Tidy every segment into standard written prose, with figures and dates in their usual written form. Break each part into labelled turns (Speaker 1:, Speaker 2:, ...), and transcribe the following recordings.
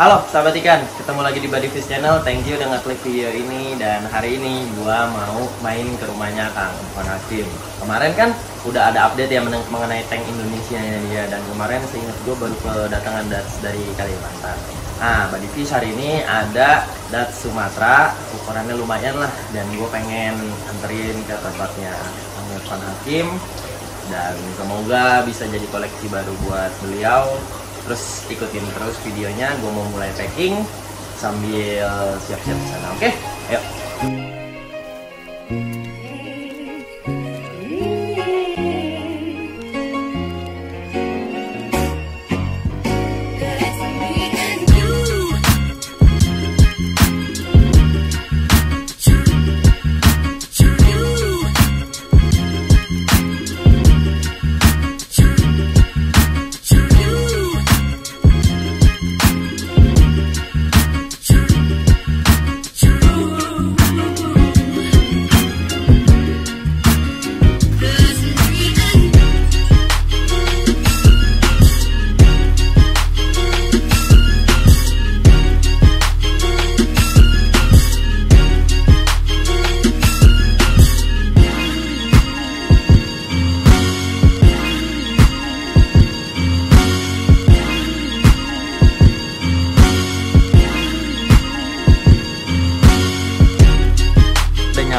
Speaker 1: Halo sahabat ikan, ketemu lagi di Bodyfish Channel. Thank you udah ngeklik video ini. Dan hari ini gua mau main ke rumahnya Kang Irfan Hakim. Kemarin kan udah ada update ya mengenai tank Indonesia dia. Dan kemarin seingat gua baru kedatangan Dats dari Kalimantan. Nah, Bodyfish hari ini ada Dats Sumatera, ukurannya lumayan lah. Dan gue pengen anterin ke tempatnya Kang Irfan Hakim. Dan semoga bisa jadi koleksi baru buat beliau. Terus ikutin terus videonya, gue mau mulai packing sambil siap-siap di sana. Oke, ayo.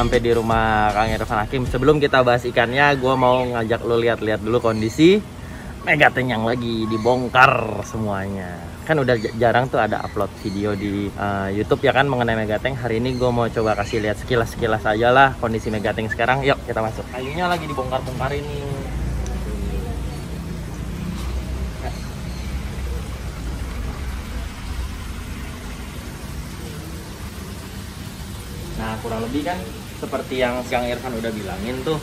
Speaker 1: Sampai di rumah Kang Irfan Hakim. Sebelum kita bahas ikannya, gue mau ngajak lo lihat-lihat dulu kondisi megatank yang lagi dibongkar semuanya. Kan udah jarang tuh ada upload video di YouTube ya kan mengenai megatank. Hari ini gue mau coba kasih lihat sekilas-sekilas aja lah kondisi megatank sekarang. Yuk kita masuk. Kayunya lagi dibongkar-bongkar ini. Nah kurang lebih kan seperti yang Kang Irfan udah bilangin tuh,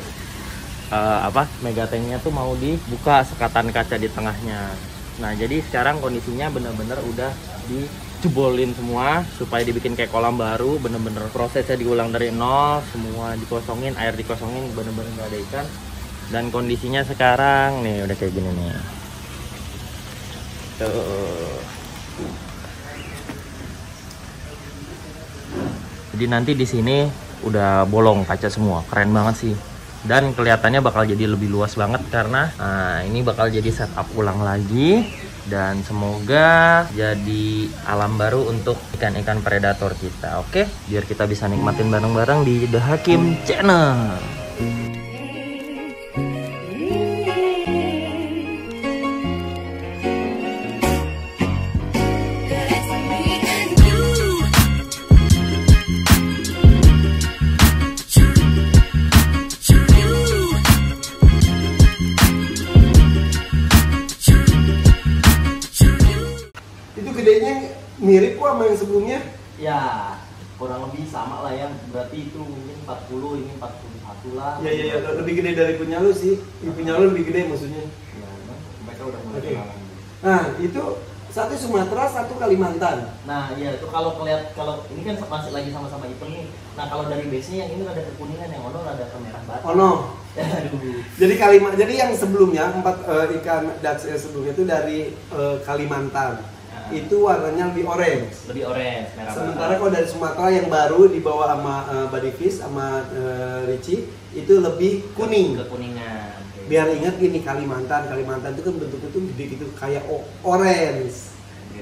Speaker 1: megatanknya tuh mau dibuka sekatan kaca di tengahnya. Nah jadi sekarang kondisinya bener-bener udah dijebolin semua supaya dibikin kayak kolam baru. Bener-bener prosesnya diulang dari nol, semua dikosongin, air dikosongin, bener-bener nggak ada ikan. Dan kondisinya sekarang nih udah kayak gini nih. Tuh. Jadi nanti di sini udah bolong kaca semua, keren banget sih. Dan kelihatannya bakal jadi lebih luas banget karena ini bakal jadi setup ulang lagi. Dan semoga jadi alam baru untuk ikan-ikan predator kita. Oke, biar kita bisa nikmatin bareng-bareng di The Hakim Channel.
Speaker 2: Gedenya mirip kok sama yang sebelumnya?
Speaker 1: Ya, kurang lebih sama lah ya. Berarti itu mungkin 40, ini 41 lah.
Speaker 2: Ya, lebih gede dari punya lu sih. Punya lu lebih gede maksudnya.
Speaker 1: Ya, mereka udah mulai kenalan.
Speaker 2: Nah, itu satu Sumatera, satu Kalimantan.
Speaker 1: Nah, iya itu kalau ini kan masih lagi sama-sama hitam nih. Nah, kalau dari base-nya yang ini ada kekuningan, yang ono ada kemerah batu.
Speaker 2: Ono. Jadi jadi yang sebelumnya ikan Dats sebelumnya itu dari Kalimantan. Itu warnanya lebih orange,
Speaker 1: merah.
Speaker 2: Sementara kalau dari Sumatera yang baru dibawa sama Bodyfish sama Richie itu lebih kuning,
Speaker 1: kekuningan.
Speaker 2: Biar ingat gini, Kalimantan itu kan bentuknya tuh gede gitu kayak orange.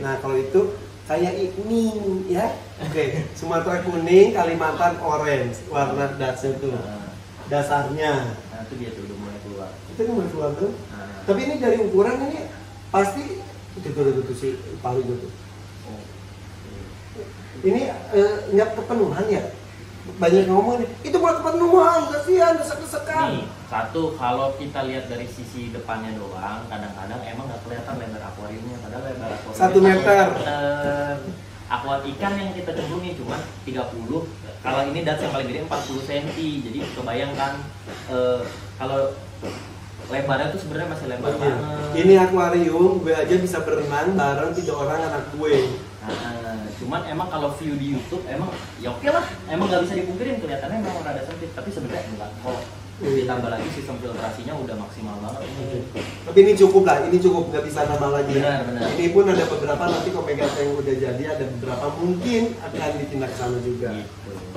Speaker 2: Nah kalau itu kayak kuning ya. Oke. Sumatera kuning, Kalimantan orange warna Dats itu dasarnya.
Speaker 1: Nah itu dia tuh udah mulai keluar.
Speaker 2: Itu kan mulai keluar tuh. Tapi ini dari ukuran ini pasti itu si palu gitu. Ini nggak kepenuhan ya? Banyak ngomong nih, itu buat kepenuhan, kasihan, desek-desekan.
Speaker 1: Nih, satu kalau kita lihat dari sisi depannya doang, kadang-kadang emang nggak kelihatan lebar akuariumnya, padahal lebar akuariumnya
Speaker 2: 1 meter.
Speaker 1: Akuat ikan yang kita cemplungin cuma 30. Kalau ini Dats yang paling gede 40 cm. Jadi kebayangkan kalau lebarnya tuh sebenarnya masih lebar banget.
Speaker 2: Ini akuarium, gue aja bisa berenang bareng 3 orang anak gue.
Speaker 1: Cuman emang kalau view di YouTube emang ya oke lah, emang nggak bisa dipungkirin kelihatannya memang rada sempit, tapi sebenarnya enggak kok. Ditambah lagi sistem filtrasinya udah maksimal banget.
Speaker 2: Tapi ini cukup lah, ini cukup, nggak bisa nambah lagi.
Speaker 1: Benar.
Speaker 2: Ini pun ada beberapa nanti Omega Tank udah jadi, ada beberapa mungkin akan ditindak sana juga.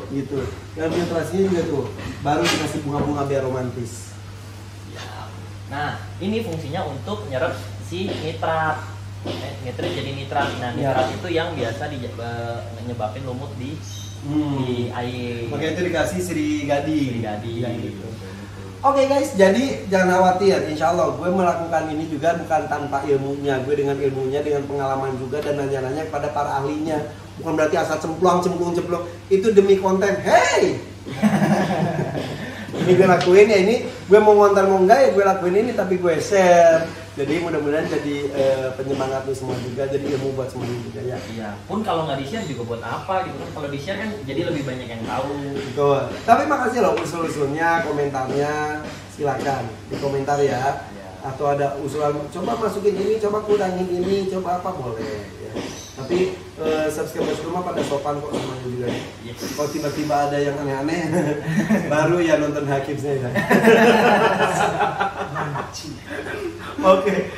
Speaker 2: Gitu. Dan filtrasinya juga tuh, baru dikasih bunga-bunga biar romantis.
Speaker 1: Ya. Nah, ini fungsinya untuk nyerap si nitrat. Nitrit jadi nitrat. Nah, nitrat itu yang biasa menyebabkan lumut di air.
Speaker 2: Makanya itu dikasih sirigadi.
Speaker 1: Gitu.
Speaker 2: Oke guys, jadi jangan khawatir, insya Allah gue melakukan ini juga bukan tanpa ilmunya. Gue dengan ilmunya, dengan pengalaman juga, dan nanya-nanya kepada para ahlinya. Bukan berarti asal cemplung, itu demi konten. Hey! Ini gue lakuin ya, ini gue mau ngonten mau enggak ya gue lakuin ini, tapi gue share. Jadi mudah-mudahan jadi penyemangat lu semua juga, jadi ilmu buat semuanya juga ya.
Speaker 1: Iya, pun kalau nggak di-share juga buat apa gitu. Kalau di-share kan jadi lebih banyak yang tahu.
Speaker 2: Betul. Tapi makasih loh usul-usulnya, komentarnya, silakan di komentar ya. Atau ada usulan, coba masukin ini, coba kurangin ini, coba apa boleh ya. Tapi subscriber semua pada sopan kok semuanya juga ya. Kalau tiba-tiba ada yang aneh-aneh, baru ya nonton Hakimsnya ya. Oke.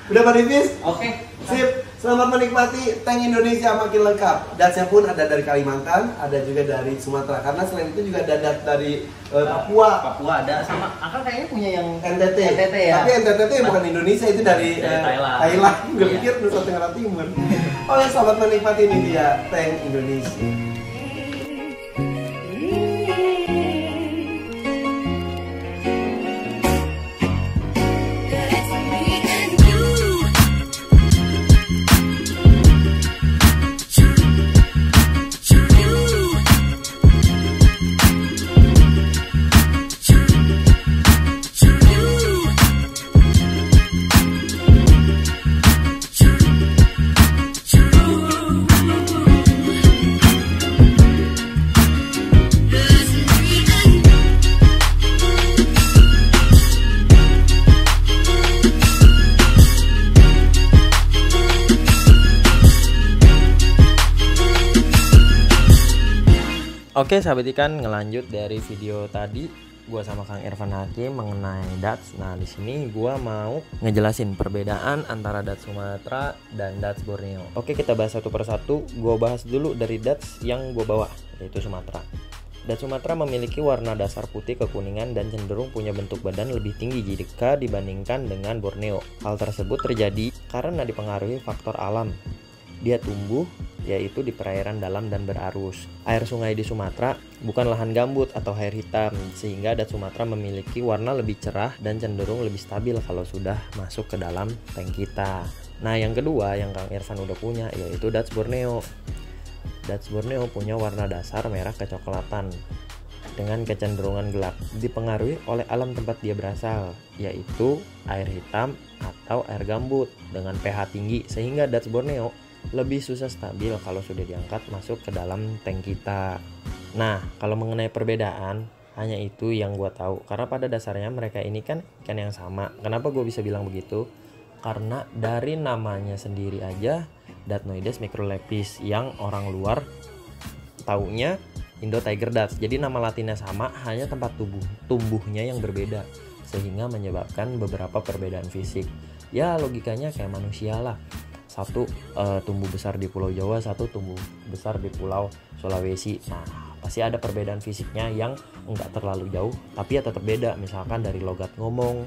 Speaker 2: Udah Pak Divis?
Speaker 1: Oke.
Speaker 2: Sip. Selamat menikmati tank Indonesia makin lengkap. Datsnya pun ada dari Kalimantan, ada juga dari Sumatera. Karena selain itu juga ada dat dari Papua.
Speaker 1: Papua ada, sama Akang kayaknya punya yang
Speaker 2: NTT.
Speaker 1: ya.
Speaker 2: Tapi NTT itu bukan Indonesia, itu dari
Speaker 1: Thailand.
Speaker 2: Thailand. Gue
Speaker 1: Iya.
Speaker 2: pikir Nusa Tenggara Timur. Oh, selamat menikmati, ini dia tank Indonesia.
Speaker 1: Oke sahabat ikan, ngelanjut dari video tadi gua sama Kang Irfan Hakim mengenai DATS. Nah, di sini gua mau ngejelasin perbedaan antara DATS Sumatera dan DATS Borneo. Oke, kita bahas satu persatu. Gua bahas dulu dari DATS yang gua bawa, yaitu Sumatera. DATS Sumatera memiliki warna dasar putih kekuningan dan cenderung punya bentuk badan lebih tinggi jika dibandingkan dengan Borneo. Hal tersebut terjadi karena dipengaruhi faktor alam. Dia tumbuh yaitu di perairan dalam dan berarus. Air sungai di Sumatera bukan lahan gambut atau air hitam, sehingga DATS Sumatera memiliki warna lebih cerah dan cenderung lebih stabil kalau sudah masuk ke dalam tank kita. Nah, yang kedua yang Kang Irfan udah punya yaitu DATS Borneo. DATS Borneo punya warna dasar merah kecoklatan dengan kecenderungan gelap, dipengaruhi oleh alam tempat dia berasal, yaitu air hitam atau air gambut dengan pH tinggi, sehingga DATS Borneo lebih susah stabil kalau sudah diangkat masuk ke dalam tank kita. Nah, kalau mengenai perbedaan, hanya itu yang gue tahu. Karena pada dasarnya mereka ini kan ikan yang sama. Kenapa gue bisa bilang begitu? Karena dari namanya sendiri aja, Datnoides microlepis, yang orang luar taunya Indo Tiger Dats. Jadi nama latinnya sama, hanya tempat tumbuhnya yang berbeda, sehingga menyebabkan beberapa perbedaan fisik. Ya logikanya kayak manusia lah. Satu tumbuh besar di Pulau Jawa, satu tumbuh besar di Pulau Sulawesi. Nah, pasti ada perbedaan fisiknya yang enggak terlalu jauh, tapi ya tetap beda. Misalkan dari logat ngomong,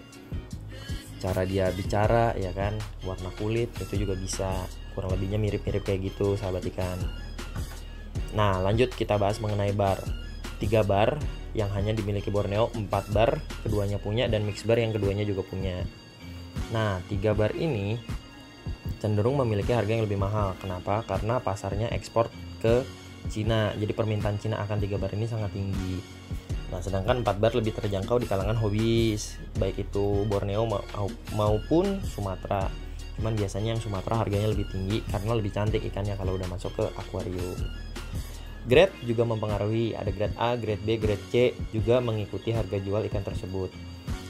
Speaker 1: cara dia bicara, ya kan, warna kulit itu juga bisa kurang lebihnya mirip-mirip kayak gitu, sahabat ikan. Nah, lanjut kita bahas mengenai bar. 3 bar yang hanya dimiliki Borneo, 4 bar keduanya punya, dan mix bar yang keduanya juga punya. Nah, 3 bar ini cenderung memiliki harga yang lebih mahal. Kenapa? Karena pasarnya ekspor ke Cina. Jadi permintaan Cina akan 3 bar ini sangat tinggi. Nah, sedangkan 4 bar lebih terjangkau di kalangan hobis, baik itu Borneo maupun Sumatera. Cuman biasanya yang Sumatera harganya lebih tinggi karena lebih cantik ikannya kalau udah masuk ke akuarium. Grade juga mempengaruhi. Ada grade A, grade B, grade C juga mengikuti harga jual ikan tersebut.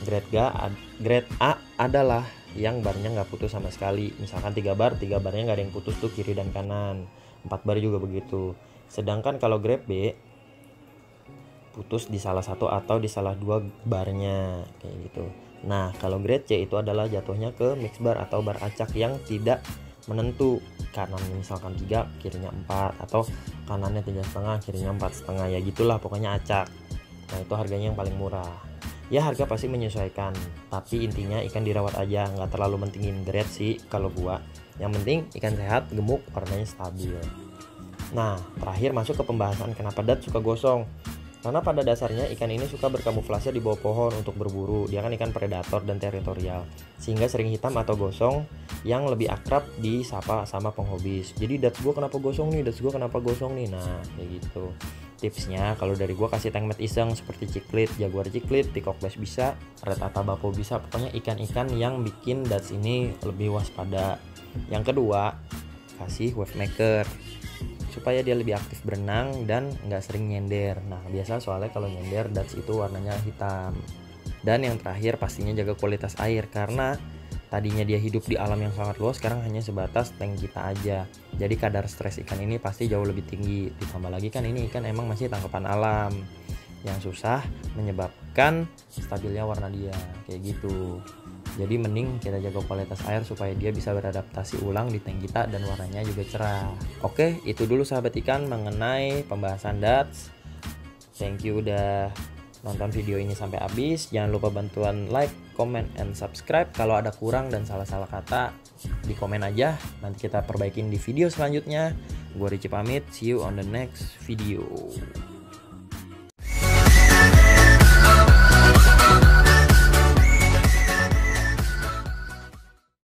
Speaker 1: Grade A adalah yang barnya nggak putus sama sekali. Misalkan 3 barnya nggak ada yang putus tuh kiri dan kanan. 4 bar juga begitu. Sedangkan kalau grade B putus di salah satu atau di salah dua barnya kayak gitu. Nah, kalau grade C itu adalah jatuhnya ke mix bar atau bar acak yang tidak menentu, kanannya misalkan 3 kirinya 4 atau kanannya 3,5 kirinya 4,5 ya gitulah pokoknya acak. Nah, itu harganya yang paling murah. Ya harga pasti menyesuaikan, tapi intinya ikan dirawat aja, nggak terlalu mentingin grade sih kalau gua. Yang penting ikan sehat, gemuk, warnanya stabil. Nah, terakhir masuk ke pembahasan kenapa dat suka gosong. Karena pada dasarnya ikan ini suka berkamuflase di bawah pohon untuk berburu. Dia kan ikan predator dan teritorial, sehingga sering hitam atau gosong yang lebih akrab disapa sama penghobis. Jadi dats gue kenapa gosong nih, dats gue kenapa gosong nih. Nah, kayak gitu. Tipsnya kalau dari gue kasih tank mat iseng seperti cichlid, jaguar cichlid, peacock bass bisa, red atabako bisa. Pokoknya ikan-ikan yang bikin dats ini lebih waspada. Yang kedua, kasih wave maker supaya dia lebih aktif berenang dan nggak sering nyender. Nah, biasa soalnya kalau nyender dats itu warnanya hitam. Dan yang terakhir pastinya jaga kualitas air, karena tadinya dia hidup di alam yang sangat luas, sekarang hanya sebatas tank kita aja. Jadi kadar stres ikan ini pasti jauh lebih tinggi. Ditambah lagi kan ini ikan emang masih tangkapan alam yang susah menyebabkan stabilnya warna dia kayak gitu. Jadi mending kita jaga kualitas air supaya dia bisa beradaptasi ulang di tank kita dan warnanya juga cerah. Oke, itu dulu sahabat ikan mengenai pembahasan dats. Thank you udah nonton video ini sampai habis. Jangan lupa bantuan like, comment, and subscribe. Kalau ada kurang dan salah-salah kata, di komen aja. Nanti kita perbaikin di video selanjutnya. Gue Richie pamit. See you on the next video.